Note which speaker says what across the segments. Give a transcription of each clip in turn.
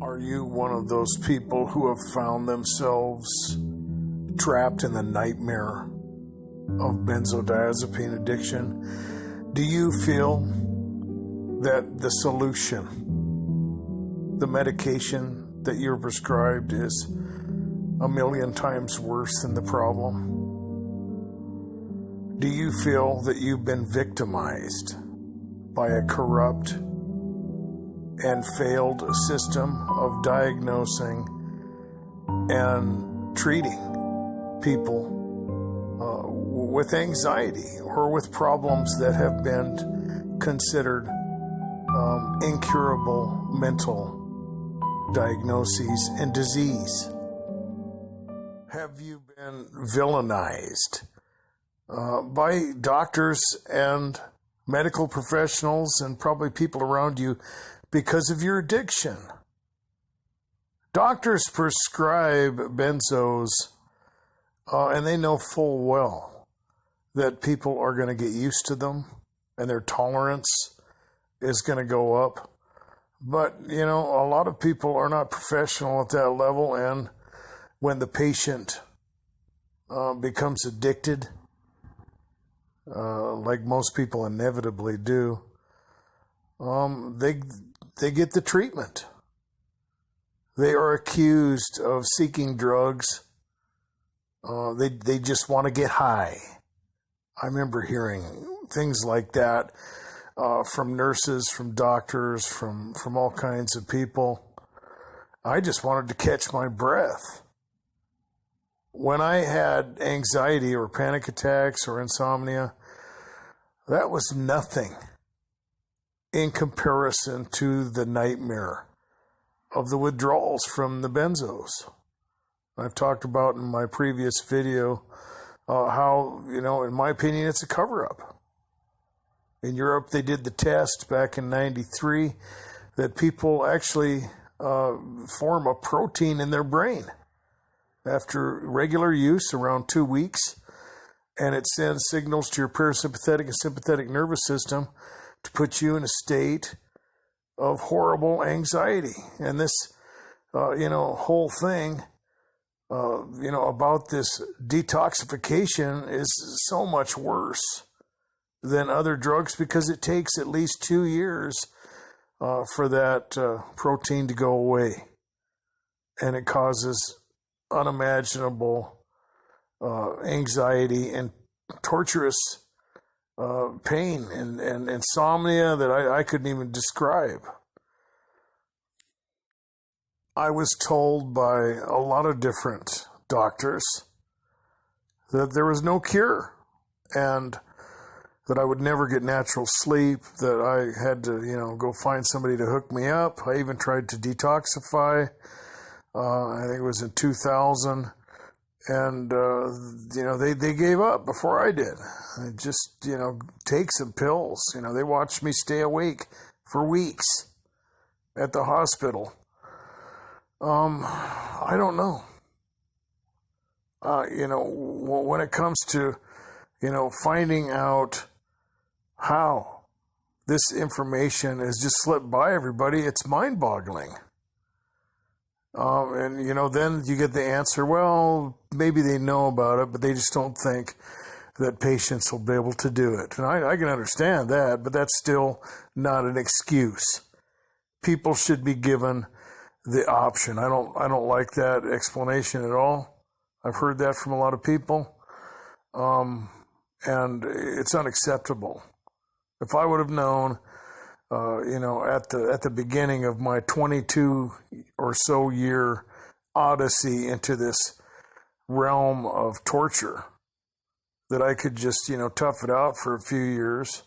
Speaker 1: Are you one of those people who have found themselves trapped in the nightmare of benzodiazepine addiction? Do you feel that the solution, the medication that you're prescribed, is a million times worse than the problem? Do you feel that you've been victimized by a corrupt and failed system of diagnosing and treating people with anxiety or with problems that have been considered incurable mental diagnoses and disease? Have you been villainized by doctors and medical professionals and probably people around you because of your addiction? Doctors prescribe benzos, and they know full well that people are going to get used to them and their tolerance is going to go up. But, a lot of people are not professional at that level, and when the patient becomes addicted, like most people inevitably do, they get the treatment. They are accused of seeking drugs. They just want to get high. I remember hearing things like that from nurses, from doctors, from all kinds of people. I just wanted to catch my breath. When I had anxiety or panic attacks or insomnia, that was nothing in comparison to the nightmare of the withdrawals from the benzos. I've talked about in my previous video how, in my opinion, it's a cover-up. In Europe, they did the test back in '93 that people actually form a protein in their brain after regular use around 2 weeks, and it sends signals to your parasympathetic and sympathetic nervous system to put you in a state of horrible anxiety. And this, whole thing, about this detoxification is so much worse than other drugs because it takes at least 2 years for that protein to go away. And it causes unimaginable anxiety and torturous pain and insomnia that I couldn't even describe. I was told by a lot of different doctors that there was no cure and that I would never get natural sleep, that I had to, go find somebody to hook me up. I even tried to detoxify. I think it was in 2000. And, they gave up before I did. I just, take some pills. They watched me stay awake for weeks at the hospital. I don't know. When it comes to, finding out how this information has just slipped by everybody, it's mind-boggling. Then you get the answer, well, maybe they know about it, but they just don't think that patients will be able to do it. And I can understand that, but that's still not an excuse. People should be given the option. I don't like that explanation at all. I've heard that from a lot of people. And it's unacceptable. If I would have known, at the beginning of my 22 or so year odyssey into this realm of torture, that I could just, tough it out for a few years,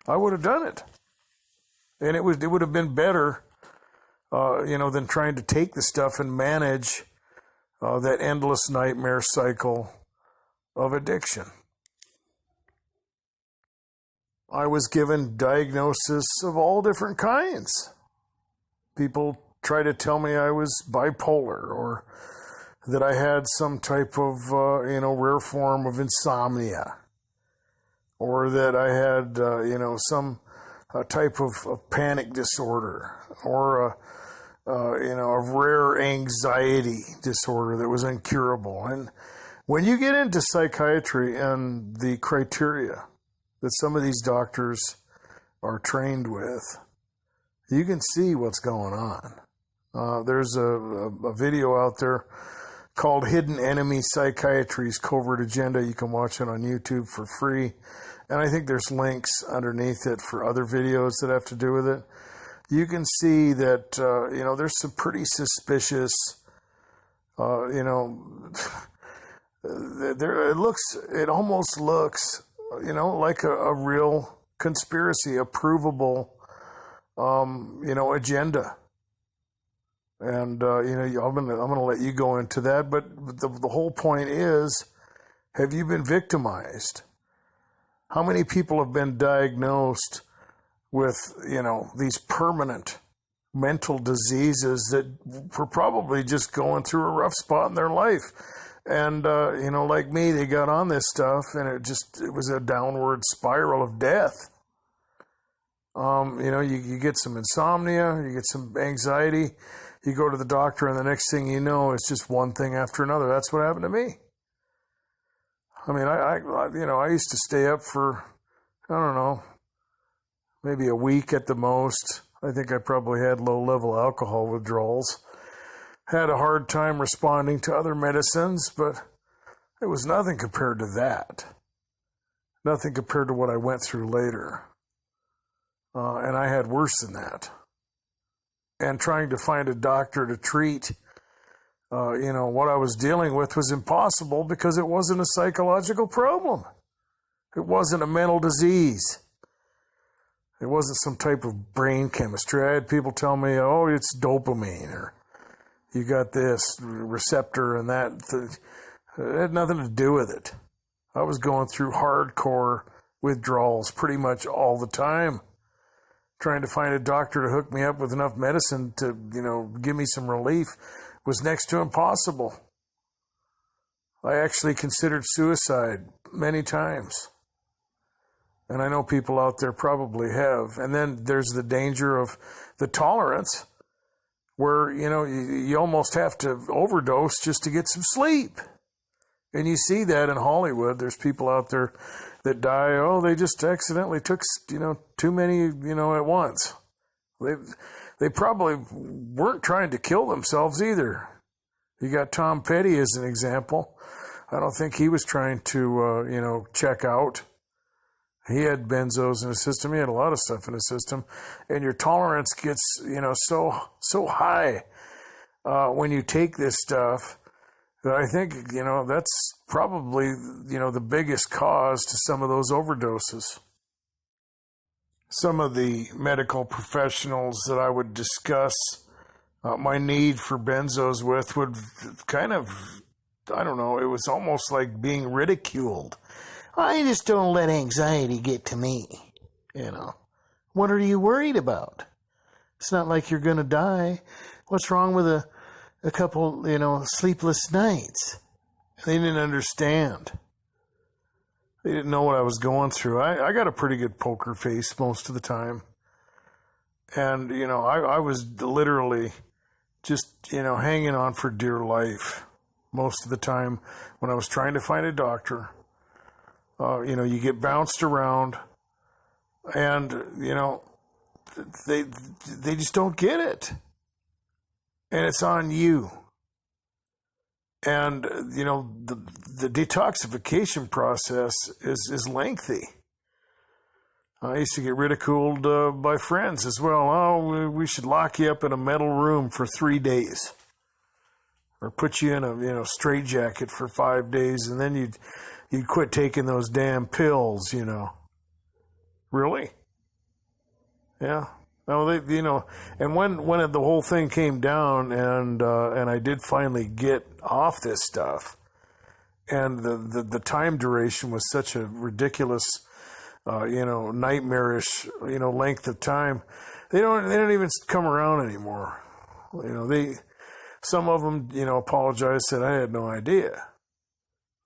Speaker 1: I would have done it. And it would have been better, than trying to take the stuff and manage that endless nightmare cycle of addiction. I was given diagnoses of all different kinds. People try to tell me I was bipolar or that I had some type of, rare form of insomnia, or that I had, some type of panic disorder, or, of rare anxiety disorder that was incurable. And when you get into psychiatry and the criteria that some of these doctors are trained with, you can see what's going on. There's a video out there called Hidden Enemy Psychiatry's Covert Agenda. You can watch it on YouTube for free. And I think there's links underneath it for other videos that have to do with it. You can see that, there's some pretty suspicious, it almost looks, like a real conspiracy, a provable, agenda. And, I'm going to let you go into that. But the whole point is, have you been victimized? How many people have been diagnosed with, these permanent mental diseases that were probably just going through a rough spot in their life? And, like me, they got on this stuff and it was a downward spiral of death. You get some insomnia, you get some anxiety, you go to the doctor, and the next thing you know, it's just one thing after another. That's what happened to me. I mean, I used to stay up for, I don't know, maybe a week at the most. I think I probably had low-level alcohol withdrawals. Had a hard time responding to other medicines, but it was nothing compared to that. Nothing compared to what I went through later. And I had worse than that. And trying to find a doctor to treat, what I was dealing with was impossible because it wasn't a psychological problem. It wasn't a mental disease. It wasn't some type of brain chemistry. I had people tell me, oh, it's dopamine, or you got this receptor and that. It had nothing to do with it. I was going through hardcore withdrawals pretty much all the time. Trying to find a doctor to hook me up with enough medicine to, give me some relief was next to impossible. I actually considered suicide many times. And I know people out there probably have. And then there's the danger of the tolerance where, you almost have to overdose just to get some sleep. And you see that in Hollywood. There's people out there that die. Oh, they just accidentally took, too many, at once. They probably weren't trying to kill themselves either. You got Tom Petty as an example. I don't think he was trying to, check out. He had benzos in his system. He had a lot of stuff in his system. And your tolerance gets, so high when you take this stuff. I think, that's probably, the biggest cause to some of those overdoses. Some of the medical professionals that I would discuss my need for benzos with would kind of, I don't know, it was almost like being ridiculed. I just don't let anxiety get to me, What are you worried about? It's not like you're going to die. What's wrong with a couple, sleepless nights? They didn't understand. They didn't know what I was going through. I got a pretty good poker face most of the time. And, I was literally just, hanging on for dear life most of the time when I was trying to find a doctor. You get bounced around and, they just don't get it. And it's on you. And, the detoxification process is lengthy. I used to get ridiculed by friends as well. Oh, we should lock you up in a metal room for 3 days. Or put you in a straitjacket for 5 days, and then you'd quit taking those damn pills, Really? Yeah. No, and when the whole thing came down and I did finally get off this stuff, and the time duration was such a ridiculous, nightmarish, length of time, they don't even come around anymore. Some of them, apologized, said I had no idea.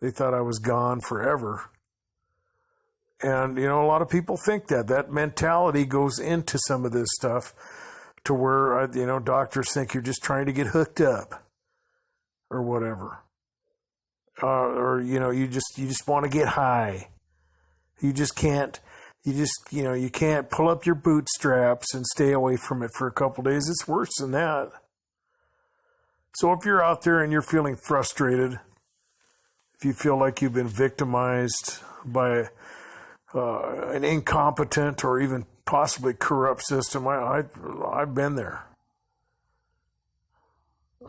Speaker 1: They thought I was gone forever. And, a lot of people think that mentality goes into some of this stuff. to where, doctors think you're just trying to get hooked up or whatever. Or you just want to get high. You just can't, you can't pull up your bootstraps and stay away from it for a couple days. It's worse than that. So if you're out there and you're feeling frustrated, if you feel like you've been victimized by an incompetent or even possibly corrupt system, I've been there.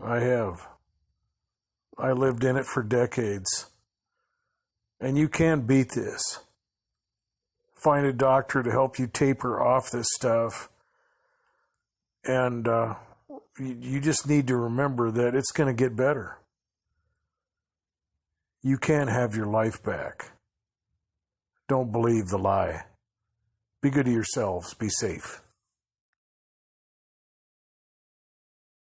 Speaker 1: I have. I lived in it for decades. And you can beat this. Find a doctor to help you taper off this stuff. And you just need to remember that it's going to get better. You can have your life back. Don't believe the lie. Be good to yourselves. Be safe.